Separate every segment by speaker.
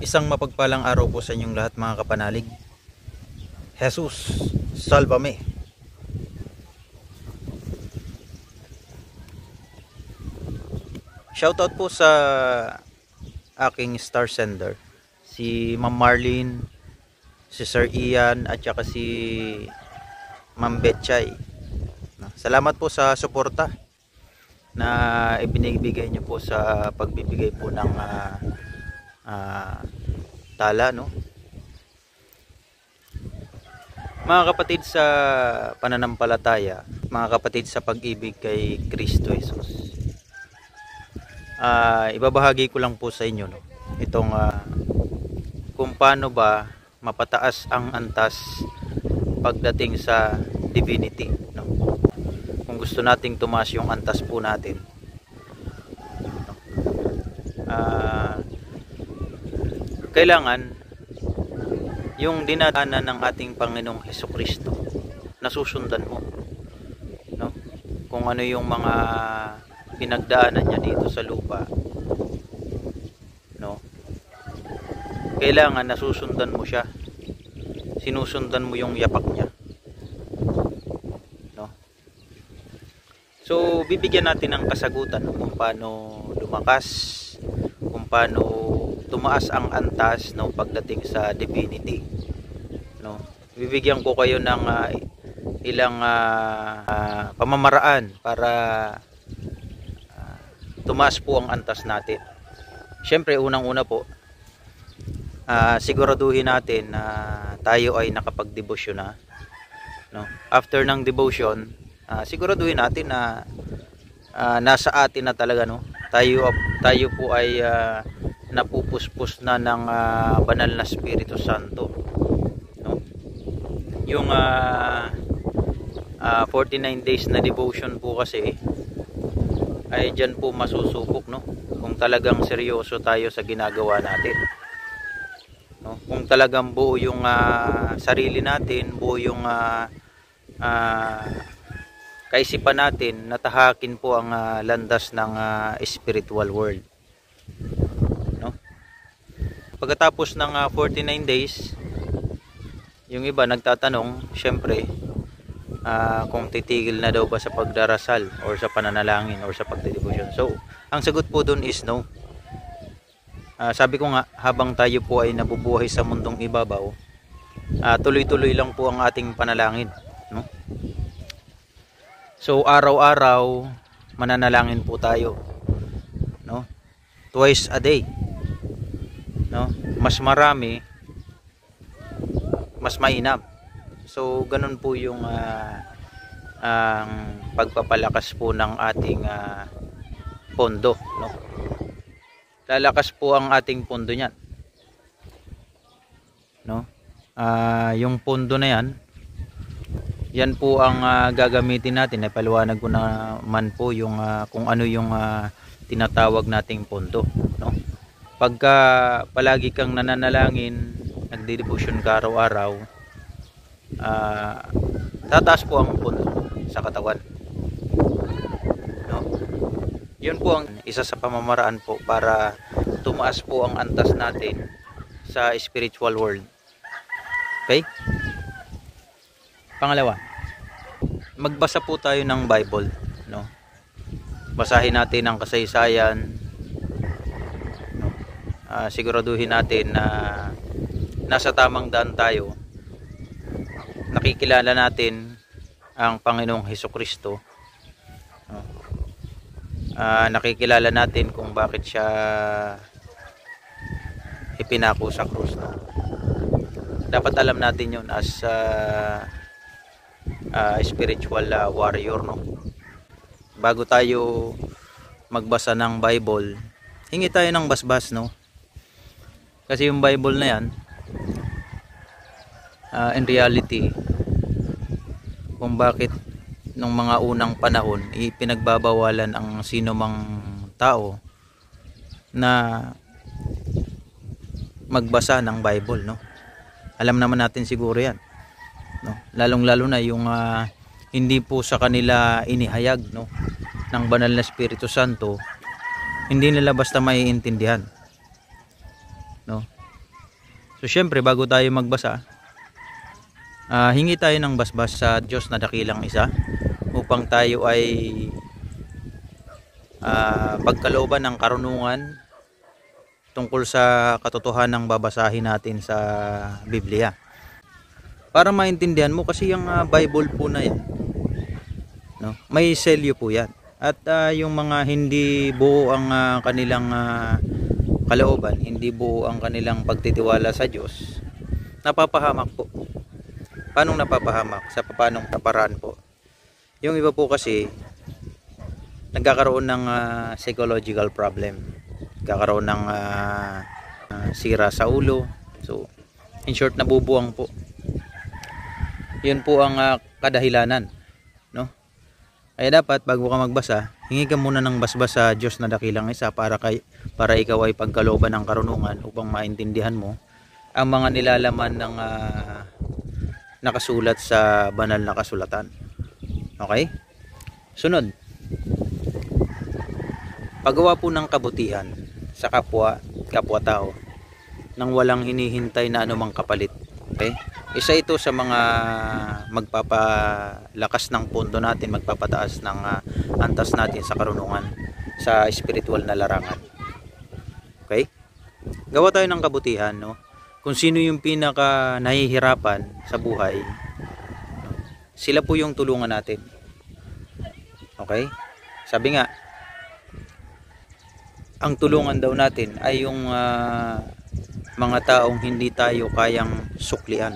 Speaker 1: Isang mapagpalang araw po sa inyong lahat mga kapanalig. Jesus, salvame. Shoutout po sa aking star sender, si Ma'am Marlene, si Sir Ian at saka si Ma'am Betchay. Salamat po sa suporta na ibinibigay niyo po sa pagbibigay po ng tala, no? Mga kapatid sa pananampalataya, mga kapatid sa pag-ibig kay Kristo Jesus, ibabahagi ko lang po sa inyo, no, itong kung paano ba mapataas ang antas pagdating sa divinity, no? Kung gusto nating tumaas yung antas po natin, kailangan yung dinadaanan ng ating Panginoong Hesukristo nasusundan mo, no? Kung ano yung mga pinagdaanan niya dito sa lupa, no? Kailangan nasusundan mo siya, sinusundan mo yung yapak niya, no? So bibigyan natin ng kasagutan kung paano lumakas, kung paano tumaas ang antas, no, pagdating sa divinity, no. Bibigyan ko kayo ng ilang pamamaraan para tumaas po ang antas natin. Siyempre, unang-una po, siguraduhin natin na tayo ay nakapag-devotion na, no. After ng devotion, siguraduhin natin na nasa atin na talaga, no, tayo po ay napupuspos na ng banal na Espiritu Santo, no? Yung 49 days na devotion po kasi ay dyan po masusubok, no, kung talagang seryoso tayo sa ginagawa natin, no? Kung talagang buo yung sarili natin, buo yung kaisipan natin, natahakin po ang landas ng spiritual world. Pagkatapos ng 49 days, yung iba nagtatanong, syempre, kung titigil na daw ba sa pagdarasal or sa pananalangin or sa pagdedebosyon. So, ang sagot po dun is no. Sabi ko nga, habang tayo po ay nabubuhay sa mundong ibabaw, tuloy-tuloy lang po ang ating panalangin, no? So, araw-araw mananalangin po tayo, no? Twice a day, no? Mas marami, mas mainam. So ganun po yung ang pagpapalakas po ng ating pondo, no? Lalakas po ang ating pondo niyan, no? Yung pondo na yan po ang gagamitin natin. Ipaliwanag ko naman po yung kung ano yung tinatawag nating pondo, no? Pagka palagi kang nananalangin, nagde-devotion ka araw-araw, tataas po ang pondo sa katawan, no? Yun po ang isa sa pamamaraan po para tumaas po ang antas natin sa spiritual world. Okay? Pangalawa, magbasa po tayo ng Bible, no? Basahin natin ang kasaysayan, siguraduhin natin na nasa tamang daan tayo, nakikilala natin ang Panginoong Hesukristo, nakikilala natin kung bakit siya ipinako sa krus, no? Dapat alam natin yun as spiritual warrior, no? Bago tayo magbasa ng Bible, hingi tayo ng basbas, no? Kasi yung Bible na yan, in reality, kung bakit nung mga unang panahon ipinagbabawalan ang sino mang tao na magbasa ng Bible, no? Alam naman natin siguro yan, no? Lalong lalo na yung hindi po sa kanila inihayag, no, ng banal na Espiritu Santo, hindi nila basta maiintindihan, no? So syempre bago tayo magbasa, hingi tayo ng basbas sa Diyos na dakilang isa upang tayo ay pagkalooban ng karunungan tungkol sa katotohanan ng babasahin natin sa Biblia. Para maintindihan mo kasi yung Bible po na yan, no? May selyo po yan. At yung mga hindi buo ang kanilang kalooban, hindi buo ang kanilang pagtitiwala sa Diyos, napapahamak po. Paano napapahamak? Sa paanong paraan po? Yung iba po kasi nagkakaroon ng psychological problem, nagkakaroon ng sira sa ulo. So in short, nabubuwang po. Yun po ang kadahilanan, no? Kaya dapat bago ka magbasa, hingi ka muna ng basbas sa Diyos na dakilang isa para ikaw ay pagkalooban ng karunungan upang maintindihan mo ang mga nilalaman ng nakasulat sa banal na kasulatan. Okay? Sunod, paggawa po ng kabutihan sa kapwa-tao nang walang hinihintay na anumang kapalit. Okay? Isa ito sa mga magpapalakas ng pundo natin, magpapataas ng antas natin sa karunungan, sa spiritual na larangan. Okay? Gawa tayo ng kabutihan, no? Kung sino yung pinaka nahihirapan sa buhay, sila po yung tulungan natin. Okay? Sabi nga, ang tulungan daw natin ay yung mga taong hindi tayo kayang suklian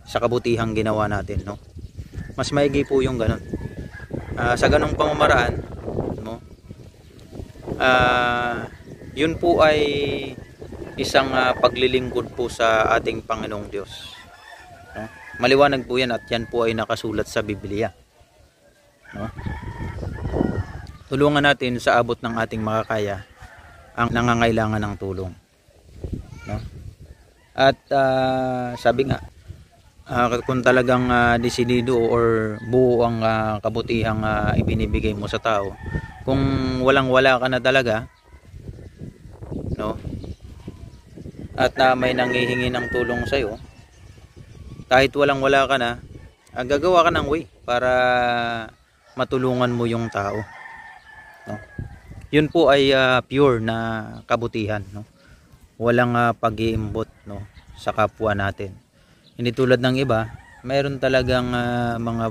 Speaker 1: sa kabutihang ginawa natin, no? Mas maigi po yung ganun. Sa ganung pamamaraan, no? Yun po ay isang paglilingkod po sa ating Panginoong Diyos, no? Maliwanag po yan at yan po ay nakasulat sa Biblia, no? Tulungan natin sa abot ng ating makakaya ang nangangailangan ng tulong, no? At sabi nga, kung talagang desidido or buo ang kabutihang ibinibigay mo sa tao, kung walang-wala ka na talaga, no? At may nanghihingi ng tulong sa iyo, kahit walang-wala ka na, gagawa ka ng way para matulungan mo yung tao, no? Yun po ay pure na kabutihan, no? Walang pag-iimbot, no, sa kapwa natin. Hindi tulad ng iba, mayroon talagang mga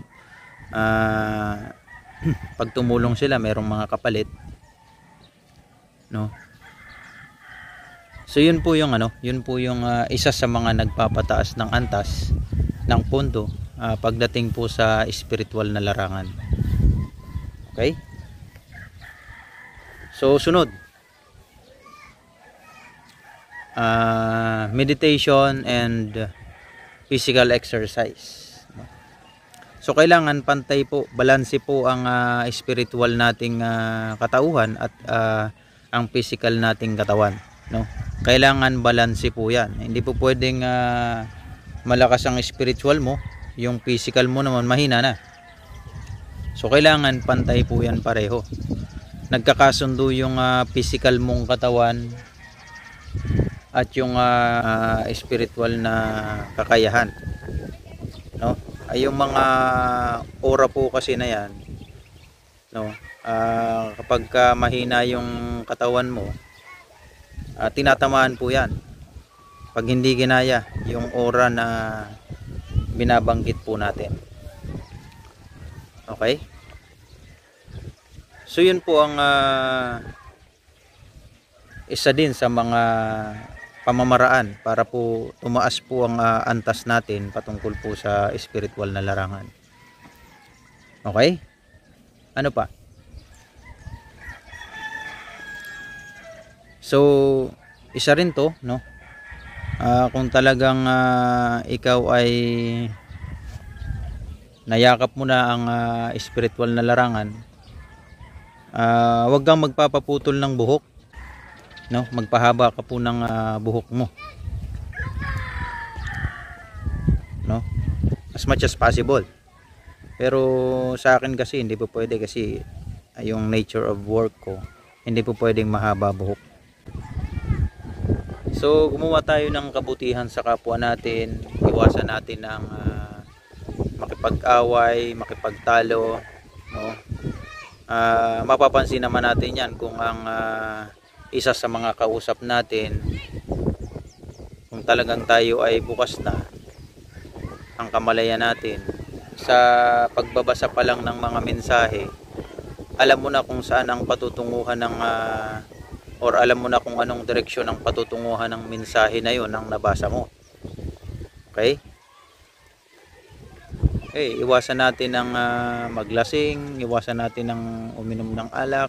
Speaker 1: pag tumulong sila, mayroong mga kapalit, no? So yun po yung isa sa mga nagpapataas ng antas ng pundo pagdating po sa spiritual na larangan. Okay? So sunod, meditation and physical exercise. So kailangan pantay po, balanse po ang spiritual nating katauhan at ang physical nating katawan, no? Kailangan balanse po yan. Hindi po pwedeng malakas ang spiritual mo, yung physical mo naman mahina na. So kailangan pantay po yan pareho. Nagkakasundo yung physical mong katawan at yung spiritual na kakayahan, no? Ay yung mga aura po kasi na yan, no? Kapag mahina yung katawan mo, tinatamaan po yan pag hindi ginaya yung aura na binabanggit po natin. Okay? So yun po ang isa din sa mga pamamaraan para po tumaas po ang antas natin patungkol po sa spiritual na larangan. Okay? Ano pa? So isa rin to, no? Kung talagang ikaw ay nayakap mo na ang spiritual na larangan, wag kang magpapaputol ng buhok, no? Magpahaba ka po ng buhok mo, no? As much as possible. Pero sa akin kasi hindi po pwede kasi yung nature of work ko, hindi po pwedeng mahaba buhok. So gumawa tayo ng kabutihan sa kapwa natin, iwasan natin ang makipag-away, makipagtalo, no? Mapapansin naman natin yan kung ang isa sa mga kausap natin, kung talagang tayo ay bukas na ang kamalayan natin sa pagbabasa pa lang ng mga mensahe, alam mo na kung saan ang patutunguhan ng or alam mo na kung anong direksyon ang patutunguhan ng mensahe na yun ang nabasa mo. Okay? Okay, iwasan natin ang maglasing, iwasan natin ang uminom ng alak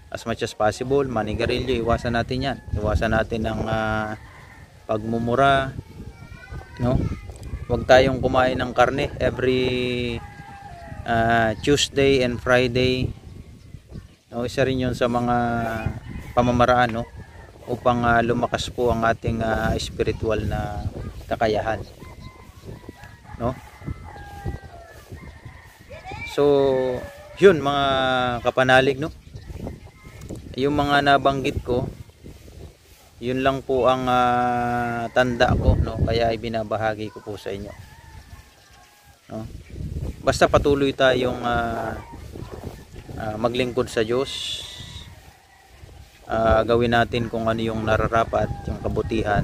Speaker 1: as much as possible, manigarilyo, iwasan natin yan. Iwasan natin ang pagmumura, no? Huwag tayong kumain ng karne every Tuesday and Friday. No, isa rin 'yun sa mga pamamaraan, no, upang lumakas po ang ating spiritual na kakayahan, no? So, 'yun mga kapanalig, no. Yung mga nabanggit ko, yun lang po ang tanda ko, no, kaya ibinabahagi ko po sa inyo, no? Basta patuloy tayong maglingkod sa Diyos, gawin natin kung ano yung nararapat, yung kabutihan,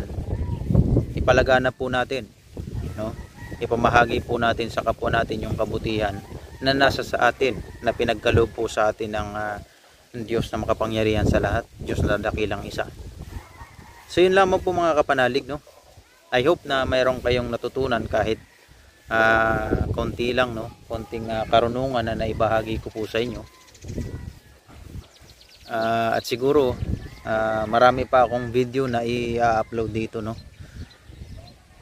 Speaker 1: ipalagana po natin, no? Ipamahagi po natin sa kapwa natin yung kabutihan na nasa sa atin, na pinagkaloob po sa atin ng Diyos na makapangyarihan sa lahat, Diyos na dakilang isa. So yun lamang po mga kapanalig, no. I hope na mayroon kayong natutunan kahit konti lang, no, konting karunungan na naibahagi ko po sa inyo. At siguro marami pa akong video na i-upload dito, no.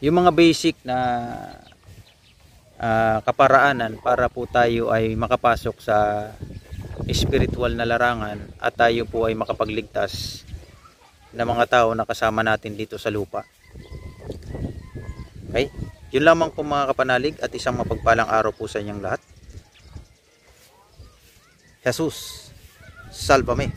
Speaker 1: Yung mga basic na kaparaanan para po tayo ay makapasok sa spiritual na larangan at tayo po ay makapagligtas ng mga tao na kasama natin dito sa lupa. Okay? Yun lamang po mga kapanalig, at isang mapagpalang araw po sa inyong lahat. Jesus, salva me.